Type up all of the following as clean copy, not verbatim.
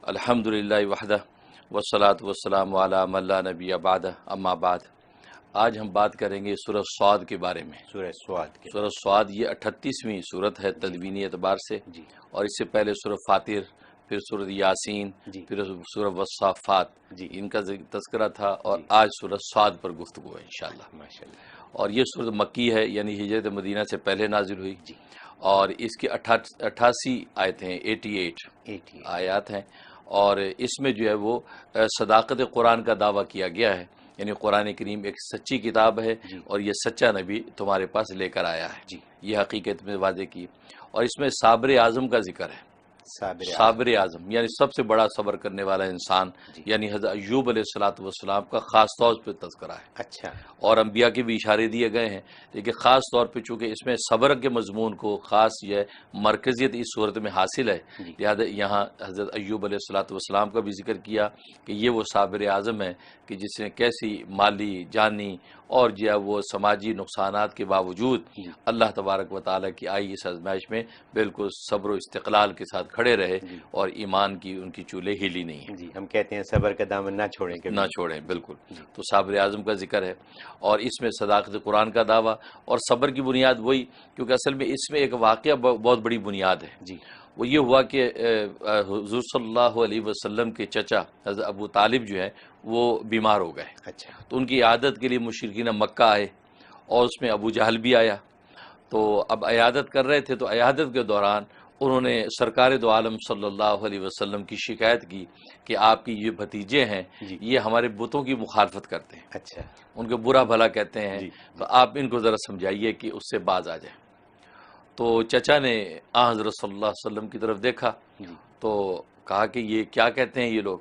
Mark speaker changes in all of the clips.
Speaker 1: الحمدللہ وحدہ والصلاۃ والسلام علی من لا نبی بعدہ اما بعد۔ آج ہم بات کریں گے سورہ صاد کے بارے میں۔ سورہ صاد یہ 38ویں سورت ہے تدوینی اعتبار سے، اور اس سے پہلے سورہ فاطر، پھر سورہ یاسین، پھر سورہ والصافات، ان کا تذکرہ تھا، اور آج سورہ صاد پر گفتگو ہے انشاءاللہ۔ اور یہ سورت مکی ہے، یعنی ہجرت مدینہ سے پہلے نازل ہوئی، اور اس کی 88 آیتیں ہیں، 88 آیات ہیں، اور اس میں جو ہے وہ صداقت قرآن کا دعویٰ کیا گیا ہے، یعنی قرآن کریم ایک سچی کتاب ہے، اور یہ سچا نبی تمہارے پاس لے کر آیا ہے، یہ حقیقت میں واضح کی۔ اور اس میں صابر اعظم کا ذکر ہے، صابر اعظم یعنی سب سے بڑا صبر کرنے والا انسان، یعنی حضرت ایوب علیہ السلام کا خاص طور پہ تذکرہ ہے۔
Speaker 2: اچھا،
Speaker 1: اور انبیاء کے بھی اشارے دیے گئے ہیں، لیکن خاص طور پہ چونکہ اس میں صبر کے مضمون کو خاص یہ مرکزیت اس صورت میں حاصل ہے، لہذا یہاں حضرت ایوب علیہ السلام کا بھی ذکر کیا کہ یہ وہ صابر اعظم ہے کہ جس نے کیسی مالی، جانی اور جو ہے وہ سماجی نقصانات کے باوجود اللہ تبارک و تعالیٰ کی آئی اس آزمائش میں بالکل صبر و استقلال کے ساتھ کھڑے رہے، اور ایمان کی ان کی چولے ہلی نہیں ہیں۔
Speaker 2: جی، ہم کہتے ہیں صبر کا دامن نہ چھوڑیں کبھی،
Speaker 1: نہ چھوڑیں، بالکل۔ تو صابر اعظم کا ذکر ہے، اور اس میں صداقت قرآن کا دعویٰ، اور صبر کی بنیاد وہی، کیونکہ اصل میں اس میں ایک واقعہ بہت بڑی بنیاد ہے۔ وہ یہ ہوا کہ حضور صلی اللہ علیہ وسلم کے چچا حضرت ابو طالب جو ہے وہ بیمار ہو گئے۔
Speaker 2: اچھا،
Speaker 1: تو ان کی عیادت کے لیے مشرکین مکہ آئے، اور اس میں ابو جہل بھی آیا۔ تو اب عیادت کر رہے تھے، تو عیادت کے دوران انہوں نے سرکار دو عالم صلی اللہ علیہ وسلم کی شکایت کی کہ آپ کی یہ بھتیجے ہیں، یہ ہمارے بتوں کی مخالفت کرتے ہیں،
Speaker 2: اچھا،
Speaker 1: ان کو برا بھلا کہتے ہیں، تو آپ ان کو ذرا سمجھائیے کہ اس سے باز آ جائیں۔ تو چچا نے حضرت صلی اللہ علیہ وسلم کی طرف دیکھا، تو کہا کہ یہ کیا کہتے ہیں یہ لوگ؟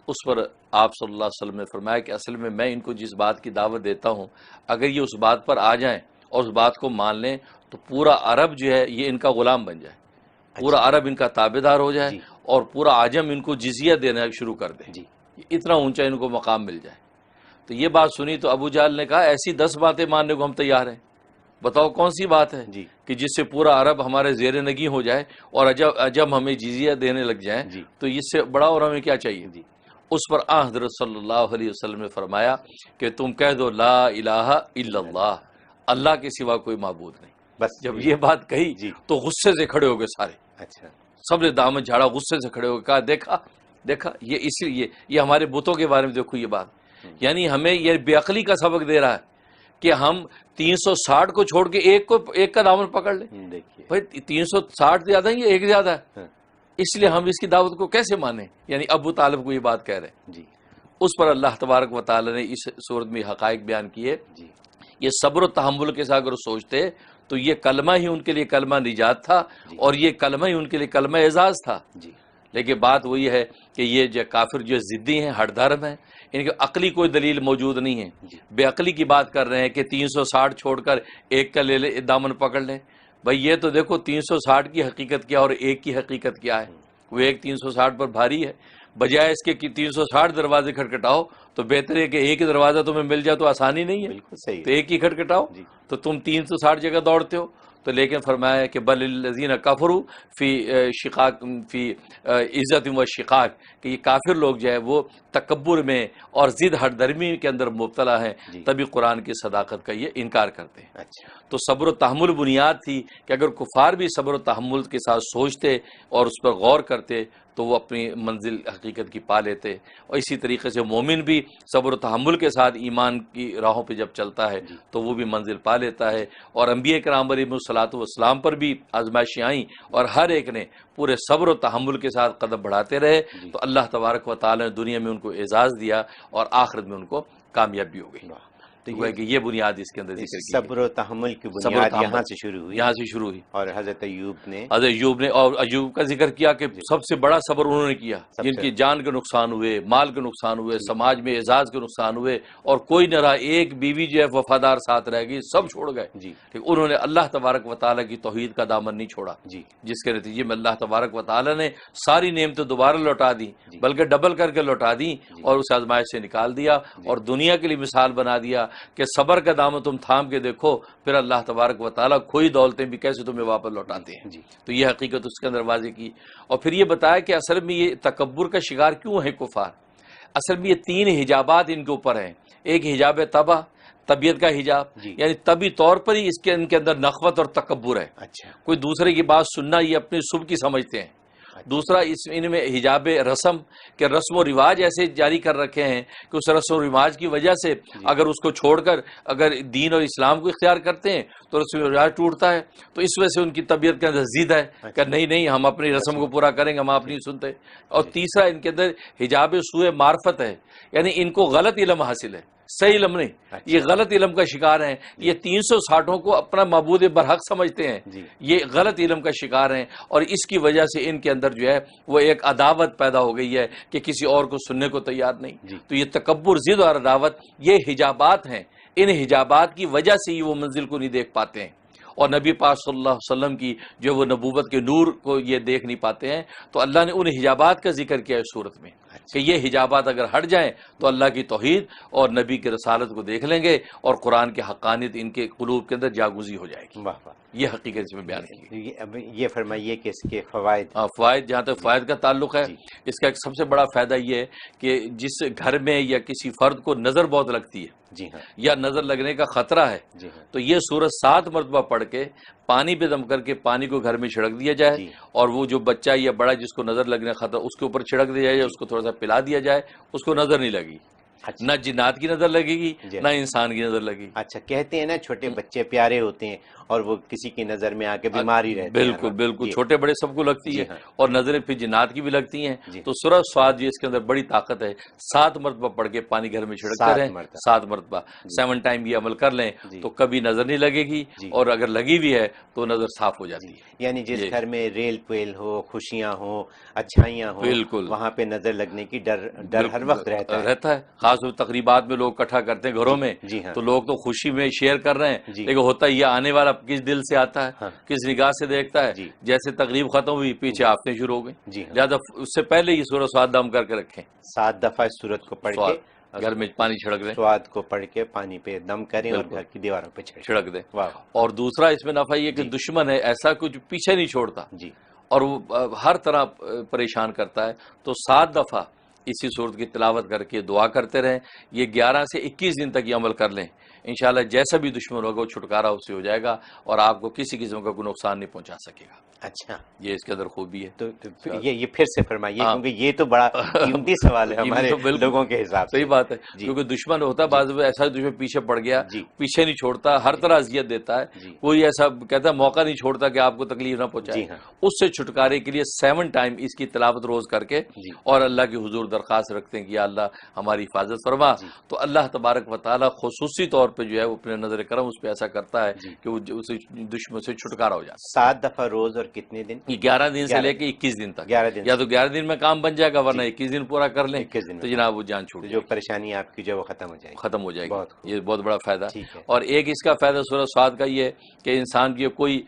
Speaker 1: اس پر آپ صلی اللہ علیہ وسلم نے فرمایا کہ اصل میں ان کو جس بات کی دعوت دیتا ہوں، اگر یہ اس بات پر آ جائیں اور اس بات کو مان لیں تو پورا عرب جو ہے یہ ان کا غلام بن جائے، پورا عرب ان کا تابع دار ہو جائے، اور پورا عجم ان کو جزیہ دینا شروع کر دے، اتنا اونچا ان کو مقام مل جائے۔ تو یہ بات سنی تو ابو جہل نے کہا ایسی 10 باتیں ماننے کو ہم تیار ہیں، بتاؤ کون سی بات ہے کہ جس سے پورا عرب ہمارے زیر نگیں ہو جائے اور عجم ہمیں جزیہ دینے لگ جائیں، تو اس سے بڑا اور ہمیں کیا چاہیے؟ اس پر حضرت صلی اللہ علیہ وسلم نے فرمایا کہ تم کہہ دو لا الہ الا اللہ، اللہ کے سوا کوئی معبود نہیں۔
Speaker 2: بس
Speaker 1: جب یہ بات کہی تو غصے سے کھڑے ہو گئے سارے،
Speaker 2: اچھا،
Speaker 1: سب نے دامن جھاڑا، غصے سے کھڑے ہو گئے، کہا دیکھا یہ ہمارے بتوں کے بارے میں دیکھو یہ بات، یعنی ہمیں یہ بے عقلی کا سبق دے رہا ہے کہ ہم 360 کو چھوڑ کے ایک کا دامن پکڑ لیں۔ بھائی 360 زیادہ ہے یا ایک زیادہ ہے؟ اس لیے ہم اس کی دعوت کو کیسے مانیں؟ یعنی ابو طالب کو یہ بات کہہ رہے ہیں۔ اس پر اللہ تبارک و تعالی نے اس صورت میں حقائق بیان کیے۔ یہ صبر و تحمل کے ساتھ اگر سوچتے تو یہ کلمہ ہی ان کے لیے کلمہ نجات تھا، اور یہ کلمہ ہی ان کے لیے کلمہ اعزاز تھا۔ لیکن بات وہی ہے کہ یہ جو کافر جو ضدی ہیں، ہٹ دھرم ہیں، ان کے عقلی کوئی دلیل موجود نہیں ہے، بے عقلی کی بات کر رہے ہیں کہ 360 چھوڑ کر ایک کا لے لے، دامن پکڑ لیں۔ بھائی یہ تو دیکھو 360 کی حقیقت کیا اور ایک کی حقیقت کیا ہے؟ وہ ایک 360 پر بھاری ہے، بجائے اس کے 360 دروازے کھٹکھٹاؤ تو بہتر ہے کہ ایک ہی دروازہ تمہیں مل جائے، تو آسانی نہیں ہے،
Speaker 2: بالکل صحیح،
Speaker 1: تو ایک ہی کھٹکھٹاؤ، تو تم 360 جگہ دوڑتے ہو۔ تو لیکن فرمایا کہ بل الذین کفروا فی شقاق، فی عزت و شقاق، کہ یہ کافر لوگ جو ہے وہ تکبر میں اور ضد ہٹ درمی کے اندر مبتلا ہیں، تبھی قرآن کی صداقت کا یہ انکار کرتے ہیں۔ تو صبر و تحمل بنیاد تھی کہ اگر کفار بھی صبر و تحمل کے ساتھ سوچتے اور اس پر غور کرتے تو وہ اپنی منزل حقیقت کی پا لیتے، اور اسی طریقے سے مومن بھی صبر و تحمل کے ساتھ ایمان کی راہوں پہ جب چلتا ہے تو وہ بھی منزل پا لیتا ہے۔ اور انبیاء کرام علیہ الصلوۃ والسلام پر بھی آزمائشیں آئیں، اور ہر ایک نے پورے صبر و تحمل کے ساتھ قدم بڑھاتے رہے، تو اللہ تبارک و تعالی نے دنیا میں ان کو اعزاز دیا اور آخرت میں ان کو کامیابی ہو گئی۔ تو یہ بنیاد اس کے اندر ذکر کی،
Speaker 2: صبر و تحمل کی بنیاد یہاں سے شروع ہوئی، اور حضرت ایوب نے
Speaker 1: اور ایوب کا ذکر کیا کہ سب سے بڑا صبر انہوں نے کیا، جن کی جان کے نقصان ہوئے، مال کے نقصان ہوئے، سماج میں اعزاز کے نقصان ہوئے، اور کوئی نہ رہا، ایک بیوی جو ہے وفادار ساتھ رہ گئی، سب چھوڑ گئے، لیکن انہوں نے اللہ تبارک و تعالیٰ کی توحید کا دامن نہیں چھوڑا، جس کے نتیجے میں اللہ تبارک و تعالیٰ نے ساری نعمتیں دوبارہ لوٹا دی، بلکہ ڈبل کر کے لوٹا دی اور اس آزمائش سے نکال دیا اور دنیا کے لیے مثال بنا دیا کہ صبر کا دامن تم تھام کے دیکھو، پھر اللہ تبارک و تعالیٰ کھوئی دولتیں بھی کیسے تمہیں واپس لوٹاتے ہیں. تو یہ حقیقت اس کے اندر واضح کی. اور پھر یہ بتایا کہ اصل میں یہ تکبر کا شکار کیوں ہے کفار. اصل میں یہ 3 حجابات ان کے اوپر ہیں. ایک حجاب طبع، طبیعت کا حجاب، یعنی طبی طور پر ہی ان کے اندر نخوت اور تکبر ہے. کوئی دوسرے کی بات سننا یہ اپنی صبح کی سمجھتے ہیں. دوسرا ان میں حجاب رسم، کہ رسم و رواج ایسے جاری کر رکھے ہیں کہ اس رسم و رواج کی وجہ سے اگر اس کو چھوڑ کر اگر دین اور اسلام کو اختیار کرتے ہیں تو رسم و رواج ٹوٹتا ہے. تو اس وجہ سے ان کی طبیعت کے اندر ضد ہے کہ نہیں ہم اپنی رسم کو پورا کریں گے، ہم آپ نہیں سنتے. اور تیسرا ان کے اندر حجاب سوء معرفت ہے، یعنی ان کو غلط علم حاصل ہے، صحیح علم نہیں. یہ غلط علم کا شکار ہیں. یہ 360 کو اپنا معبود برحق سمجھتے ہیں، یہ غلط علم کا شکار ہیں. اور اس کی وجہ سے ان کے اندر جو ہے وہ ایک عداوت پیدا ہو گئی ہے کہ کسی اور کو سننے کو تیار نہیں. تو یہ تکبر، ضد اور عداوت یہ حجابات ہیں. ان حجابات کی وجہ سے ہی وہ منزل کو نہیں دیکھ پاتے ہیں اور نبی پاک صلی اللہ علیہ وسلم کی جو وہ نبوت کے نور کو یہ دیکھ نہیں پاتے ہیں. تو اللہ نے ان حجابات کا ذکر کیا اس صورت میں کہ یہ حجابات اگر ہٹ جائیں تو اللہ کی توحید اور نبی کی رسالت کو دیکھ لیں گے اور قرآن کی حقانیت ان کے قلوب کے اندر جاگوزی ہو جائے گی. یہ حقیقت اس میں بیان کی.
Speaker 2: یہ فرمائیے کہ اس کے فوائد.
Speaker 1: فوائد، جہاں تک فوائد کا تعلق ہے، اس کا ایک سب سے بڑا فائدہ یہ ہے کہ جس گھر میں یا کسی فرد کو نظر بہت لگتی ہے یا نظر لگنے کا خطرہ ہے، تو یہ سورت 7 مرتبہ پڑھ کے پانی پہ دم کر کے پانی کو گھر میں چھڑک دیا جائے اور وہ جو بچہ یا بڑا جس کو نظر لگنے کا خطرہ اس کے اوپر چھڑک دیا جائے، اس کو تھوڑا سا پلا دیا جائے، اس کو نظر نہیں لگی. نہ جنات کی نظر لگے گی نہ انسان کی نظر لگے گی.
Speaker 2: اچھا، کہتے ہیں نا چھوٹے بچے پیارے ہوتے ہیں اور وہ کسی کی نظر میں آ کے بیماری رہتے ہیں.
Speaker 1: بالکل بالکل، چھوٹے بڑے سب کو لگتی ہے اور نظریں پھر جنات کی بھی لگتی ہیں. تو سورہ صاد اس کے اندر بڑی طاقت ہے. 7 مرتبہ پڑھ کے پانی گھر میں چھڑکتے رہیں، 7 مرتبہ 7 ٹائم یہ عمل کر لیں تو کبھی نظر نہیں لگے گی اور اگر لگی بھی ہے تو نظر صاف ہو جاتی ہے.
Speaker 2: یعنی جس گھر میں ریل پیل ہو، خوشیاں ہوں، اچھائیاں ہوں، بالکل وہاں پہ نظر لگنے کی ڈر ہر وقت رہتا ہے.
Speaker 1: خاص طور تقریبات میں لوگ اکٹھا کرتے ہیں گھروں میں، تو لوگ تو خوشی میں شیئر کر رہے ہیں لیکن ہوتا یہ آنے والا کس دل سے آتا ہے، کس نگاہ سے دیکھتا ہے. جیسے تقریب ختم ہوئی پیچھے آفتیں شروع ہو گئی، لہٰذا اس سے پہلے یہ سورہ صاد دم کر کے رکھیں.
Speaker 2: 7 دفعہ اس سورت کو پڑھ کے
Speaker 1: گھر میں پانی چھڑک دیں،
Speaker 2: سواد کو پڑھ کے پانی پہ دم کریں اور گھر کی دیواروں پہ
Speaker 1: چھڑک دیں. اور دوسرا اس میں نفع یہ کہ دشمن ہے ایسا کچھ پیچھے نہیں چھوڑتا اور وہ ہر طرح پریشان کرتا ہے. تو 7 دفعہ اسی صورت کی تلاوت کر کے دعا کرتے رہیں. یہ 11 سے 21 دن تک یہ عمل کر لیں، انشاءاللہ جیسا بھی دشمن ہوگا وہ چھٹکارا اس سے ہو جائے گا اور آپ کو کسی قسم کا کوئی نقصان نہیں پہنچا سکے گا.
Speaker 2: اچھا،
Speaker 1: یہ اس کے اندر خوبی ہے.
Speaker 2: تو یہ پھر سے فرمائیے کیونکہ یہ تو بڑا قیمتی سوال ہے ہمارے لوگوں کے حساب سے.
Speaker 1: صحیح بات ہے، کیونکہ دشمن ہوتا ہے بعض ایسا دشمن پیچھے پڑ گیا، پیچھے نہیں چھوڑتا، ہر طرح اذیت دیتا ہے، کوئی ایسا کہتا ہے موقع نہیں چھوڑتا کہ آپ کو تکلیف نہ پہنچائے. اس سے چھٹکارے کے لیے 7 ٹائم اس کی تلاوت روز کر کے اور اللہ کی حضور درخواست رکھتے ہیں کہ یا اللہ ہماری حفاظت فرما. تو اللہ تبارک و تعالیٰ خصوصی طور پہ جو ہے وہ اپنے نظر کرم اس پہ ایسا کرتا ہے کہ وہ دشمن سے چھٹکارا ہو جاتا ہے.
Speaker 2: 7 دفعہ روز اور کتنے دن؟
Speaker 1: 11 دن سے لے کے 21 دن تک. یا تو 11 دن میں کام بن جائے گا ورنہ 21 دن پورا کر لیں تو جناب وہ جان چھوٹ،
Speaker 2: جو پریشانی آپ کی جو وہ ختم ہو جائے گی.
Speaker 1: یہ بہت بڑا فائدہ. اور ایک اس کا فائدہ سورہ صاد کا یہ ہے کہ انسان کی کوئی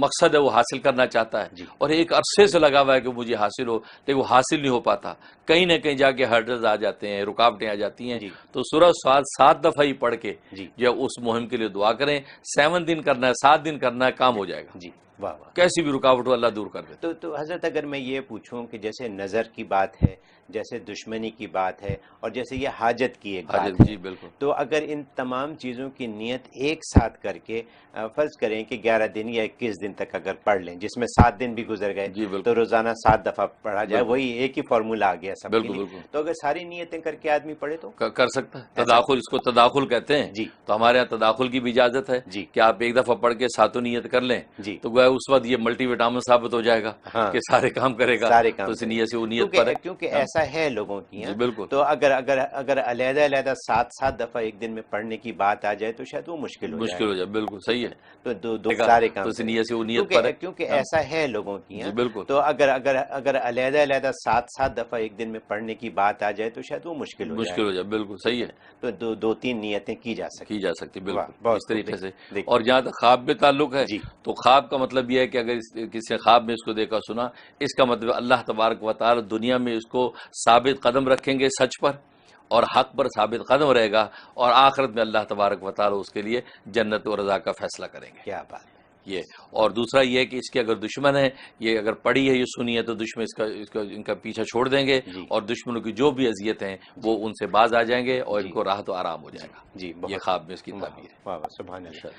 Speaker 1: مقصد ہے وہ حاصل کرنا چاہتا ہے اور ایک عرصے سے لگا ہوا ہے کہ مجھے حاصل ہو لیکن وہ حاصل نہیں ہو پاتا، کہیں نہ کہیں جا کے ہرڈرز آ جاتے ہیں، رکاوٹیں آ جاتی ہیں. تو سورہ صاد 7 دفعہ ہی پڑھ کے جو اس مہم کے لیے دعا کریں. 7 دن کرنا ہے، 7 دن کرنا ہے، کام ہو جائے گا. کیسی بھی رکاوٹ ہو اللہ دور کر دے.
Speaker 2: تو حضرت اگر میں یہ پوچھوں کہ جیسے نظر کی بات ہے، جیسے دشمنی کی بات ہے اور جیسے یہ حاجت کی ایک بات ہے،
Speaker 1: بالکل.
Speaker 2: تو اگر ان تمام چیزوں کی نیت ایک ساتھ کر کے فرض کریں کہ 11 دن یا 21 دن تک اگر پڑھ لیں جس میں 7 دن بھی گزر گئے تو روزانہ 7 دفعہ پڑھا جائے، وہی ایک ہی فارمولا آ گیا سب کے لیے. تو اگر ساری نیتیں کر کے آدمی پڑھے تو
Speaker 1: کر سکتا ہے. تداخل، اس کو تداخل کہتے ہیں. تو ہمارے یہاں تداخل کی بھی اجازت ہے کہ آپ ایک دفعہ پڑھ کے 7 نیت کر لیں تو گویا اس وقت یہ ملٹی وٹامن ثابت ہو جائے گا کہ سارے کام کرے گا. تو اس نیت سے وہ نیت پر،
Speaker 2: کیونکہ ایسا ہے لوگوں کی.
Speaker 1: بالکل.
Speaker 2: تو اگر علیحدہ 7 دفعہ ایک دن میں پڑھنے کی بات آ جائے تو شاید وہ مشکل ہو جائے.
Speaker 1: بالکل صحیح ہے.
Speaker 2: تو دو سارے کام کیونکہ ایسا ہے لوگوں کی.
Speaker 1: بالکل.
Speaker 2: تو اگر علیحدہ 7 دفعہ ایک دن میں پڑھنے کی بات آ جائے تو شاید وہ مشکل ہو جائے.
Speaker 1: بالکل صحیح ہے.
Speaker 2: تو 2-3 نیتیں کی جا سکتی.
Speaker 1: بالکل اس طریقے سے. اور جہاں تک خواب میں تعلق ہے تو خواب کا مطلب مطلب یہ ہے کہ اگر کسی خواب میں اس کو دیکھا سنا، اس کا مطلب اللہ تبارک و تعالی دنیا میں اس کو ثابت قدم رکھیں گے سچ پر اور حق پر ثابت قدم رہے گا، اور آخرت میں اللہ تبارک و تعالی اس کے لیے جنت و رضا کا فیصلہ کریں گے.
Speaker 2: کیا بات.
Speaker 1: یہ اور دوسرا یہ ہے کہ اس کے اگر دشمن ہیں، یہ اگر پڑھی ہے یہ سنی ہے تو دشمن ان کا پیچھا چھوڑ دیں گے، اور دشمنوں کی جو بھی اذیتیں ہیں وہ ان سے باز آ جائیں گے، اور ان کو راحت و آرام ہو جائے گا.
Speaker 2: جی
Speaker 1: یہ خواب میں اس کی تعبیر ہے.
Speaker 2: واہ سبحان اللہ.